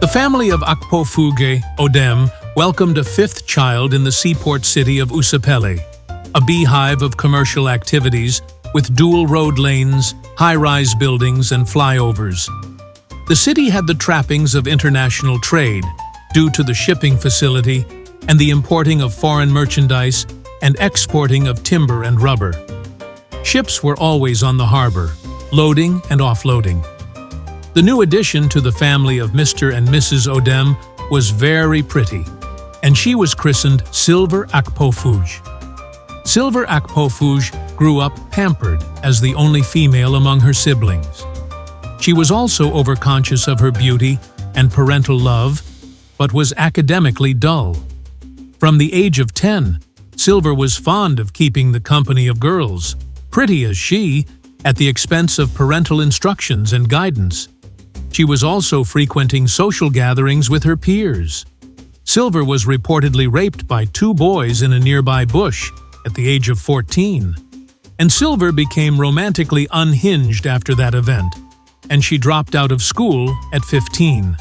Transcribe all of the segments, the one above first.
The family of Akpofuge, Odem, welcomed a fifth child in the seaport city of Usapele, a beehive of commercial activities with dual road lanes, high-rise buildings, and flyovers. The city had the trappings of international trade due to the shipping facility and the importing of foreign merchandise and exporting of timber and rubber. Ships were always on the harbor, loading and offloading. The new addition to the family of Mr. and Mrs. Odem was very pretty, and she was christened Silver Akpofuge. Silver Akpofuge grew up pampered as the only female among her siblings. She was also overconscious of her beauty and parental love, but was academically dull. From the age of 10, Silver was fond of keeping the company of girls, pretty as she, at the expense of parental instructions and guidance. She was also frequenting social gatherings with her peers. Silver was reportedly raped by 2 boys in a nearby bush at the age of 14. And Silver became romantically unhinged after that event, and she dropped out of school at 15.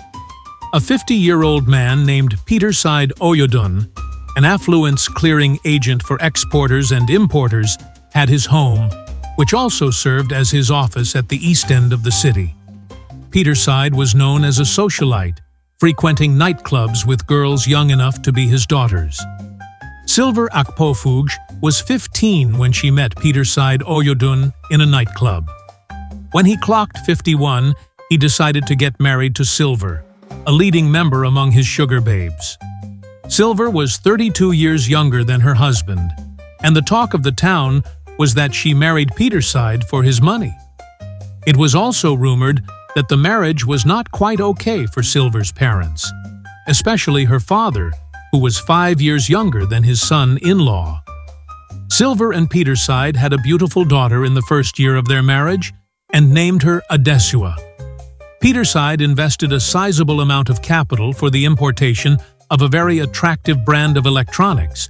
A 50-year-old man named Peterside Oyodun, an affluence-clearing agent for exporters and importers, had his home, which also served as his office at the east end of the city. Peterside was known as a socialite, frequenting nightclubs with girls young enough to be his daughters. Silver Akpofuge was 15 when she met Peterside Oyodun in a nightclub. When he clocked 51, he decided to get married to Silver, a leading member among his sugar babes. Silver was 32 years younger than her husband, and the talk of the town was that she married Peterside for his money. It was also rumored that the marriage was not quite okay for Silver's parents, especially her father, who was 5 years younger than his son-in-law. Silver and Peterside had a beautiful daughter in the first year of their marriage and named her Adesua. Peterside invested a sizable amount of capital for the importation of a very attractive brand of electronics,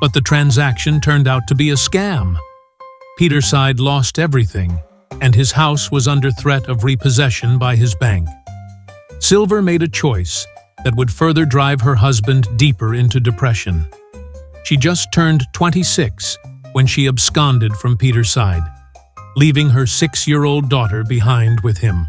but the transaction turned out to be a scam. Peterside lost everything, and his house was under threat of repossession by his bank. Silver made a choice that would further drive her husband deeper into depression. She just turned 26 when she absconded from Peterside, leaving her 6-year-old daughter behind with him.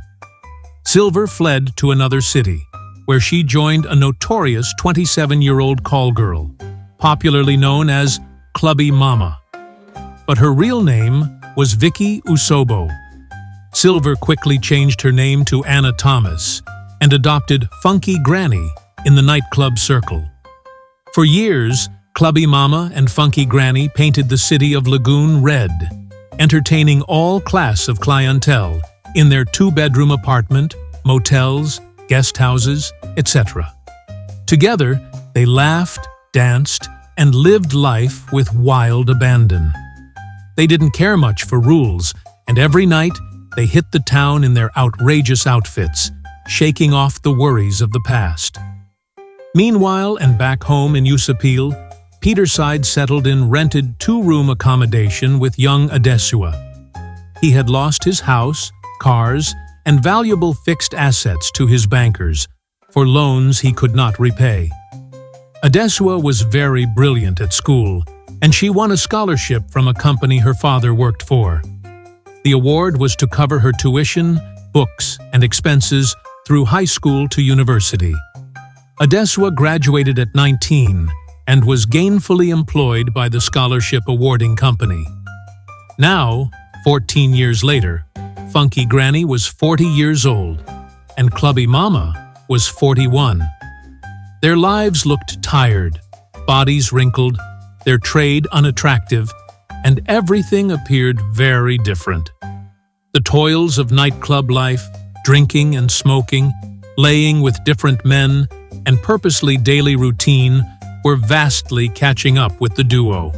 Silver fled to another city, where she joined a notorious 27-year-old call girl, popularly known as Clubby Mama. But her real name was Vicky Usobo. Silver quickly changed her name to Anna Thomas and adopted Funky Grannie in the nightclub circle. For years, Clubby Mama and Funky Grannie painted the city of Lagoon red, entertaining all class of clientele in their 2-bedroom apartment, motels, guest houses, etc. Together, they laughed, danced, and lived life with wild abandon. They didn't care much for rules, and every night they hit the town in their outrageous outfits, shaking off the worries of the past. Meanwhile, and back home in Usapele, Peterside settled in rented 2-room accommodation with young Adesua. He had lost his house, cars, and valuable fixed assets to his bankers for loans he could not repay. Adesua was very brilliant at school, and she won a scholarship from a company her father worked for. The award was to cover her tuition, books, and expenses through high school to university. Adesua graduated at 19 and was gainfully employed by the scholarship awarding company. Now, 14 years later, Funky Grannie was 40 years old, and Clubby Mama was 41. Their lives looked tired, bodies wrinkled, their trade unattractive, and everything appeared very different. The toils of nightclub life, drinking and smoking, laying with different men, and purposely daily routine were vastly catching up with the duo.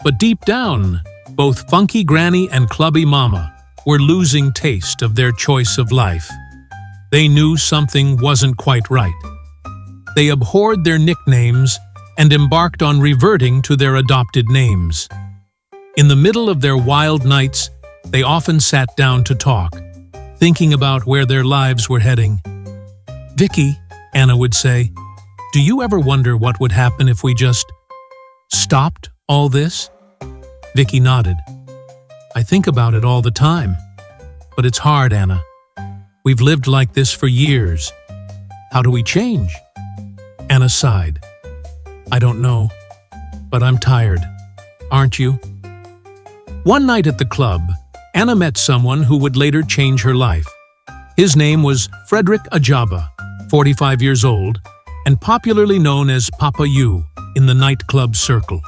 But deep down, both Funky Granny and Clubby Mama were losing taste of their choice of life. They knew something wasn't quite right. They abhorred their nicknames and embarked on reverting to their adopted names. In the middle of their wild nights, they often sat down to talk, thinking about where their lives were heading. "Vicky," Anna would say, "do you ever wonder what would happen if we just stopped all this?" Vicky nodded. "I think about it all the time. But it's hard, Anna. We've lived like this for years. How do we change?" Anna sighed. "I don't know, but I'm tired. Aren't you?" One night at the club, Anna met someone who would later change her life. His name was Frederick Ajaba, 45 years old, and popularly known as Papa U in the nightclub circle.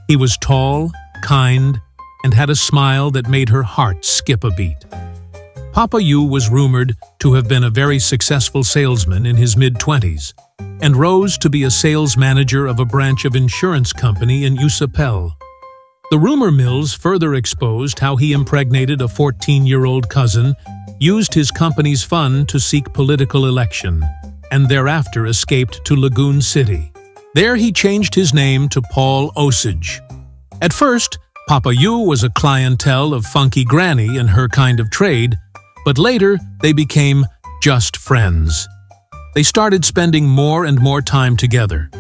He was tall, kind, and had a smile that made her heart skip a beat. Papa U was rumored to have been a very successful salesman in his mid-20s, and rose to be a sales manager of a branch of insurance company in Usapel. The rumor mills further exposed how he impregnated a 14-year-old cousin, used his company's fund to seek political election, and thereafter escaped to Lagoon City. There he changed his name to Paul Osage. At first, Papa U was a clientele of Funky Granny and her kind of trade, but later they became just friends. They started spending more and more time together.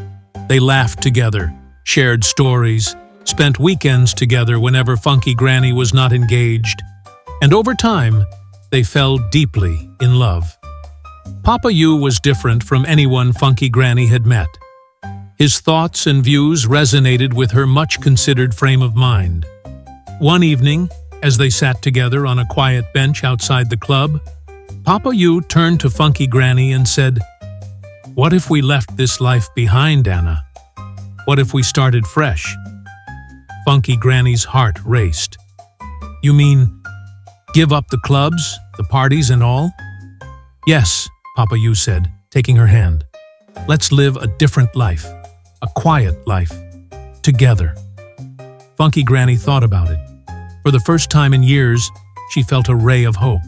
They laughed together, shared stories, spent weekends together whenever Funky Granny was not engaged, and over time, they fell deeply in love. Papa U was different from anyone Funky Granny had met. His thoughts and views resonated with her much-considered frame of mind. One evening, as they sat together on a quiet bench outside the club, Papa U turned to Funky Granny and said, "What if we left this life behind, Anna? What if we started fresh?" Funky Granny's heart raced. "You mean, give up the clubs, the parties and all?" "Yes," Papa U said, taking her hand. "Let's live a different life, a quiet life, together." Funky Granny thought about it. For the first time in years, she felt a ray of hope.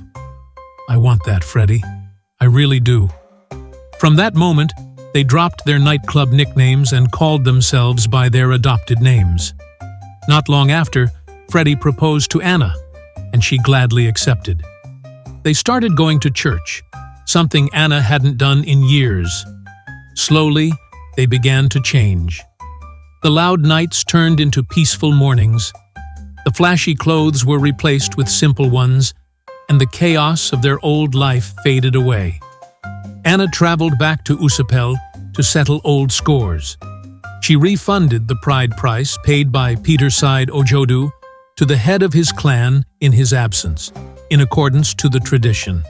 "I want that, Freddie. I really do." From that moment, they dropped their nightclub nicknames and called themselves by their adopted names. Not long after, Freddie proposed to Anna, and she gladly accepted. They started going to church, something Anna hadn't done in years. Slowly, they began to change. The loud nights turned into peaceful mornings. The flashy clothes were replaced with simple ones, and the chaos of their old life faded away. Anna traveled back to Usapel to settle old scores. She refunded the pride price paid by Peterside Ojodu to the head of his clan in his absence, in accordance to the tradition.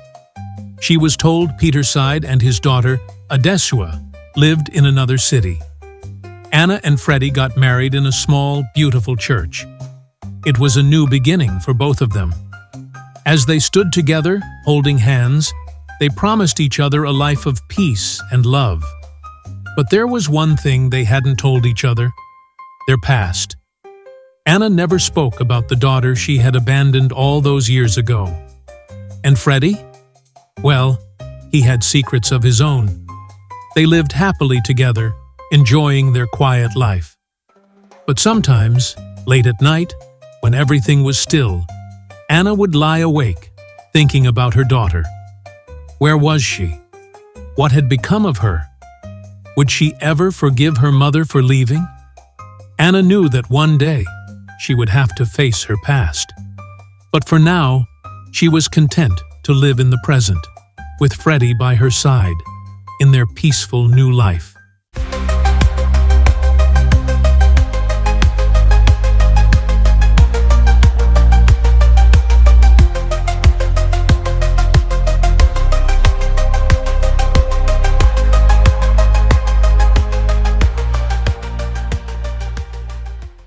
She was told Peterside and his daughter, Adesua, lived in another city. Anna and Freddie got married in a small, beautiful church. It was a new beginning for both of them. As they stood together, holding hands, they promised each other a life of peace and love. But there was one thing they hadn't told each other: their past. Anna never spoke about the daughter she had abandoned all those years ago. And Freddie? Well, he had secrets of his own. They lived happily together, enjoying their quiet life. But sometimes, late at night, when everything was still, Anna would lie awake, thinking about her daughter. Where was she? What had become of her? Would she ever forgive her mother for leaving? Anna knew that one day she would have to face her past. But for now, she was content to live in the present, with Freddie by her side, in their peaceful new life.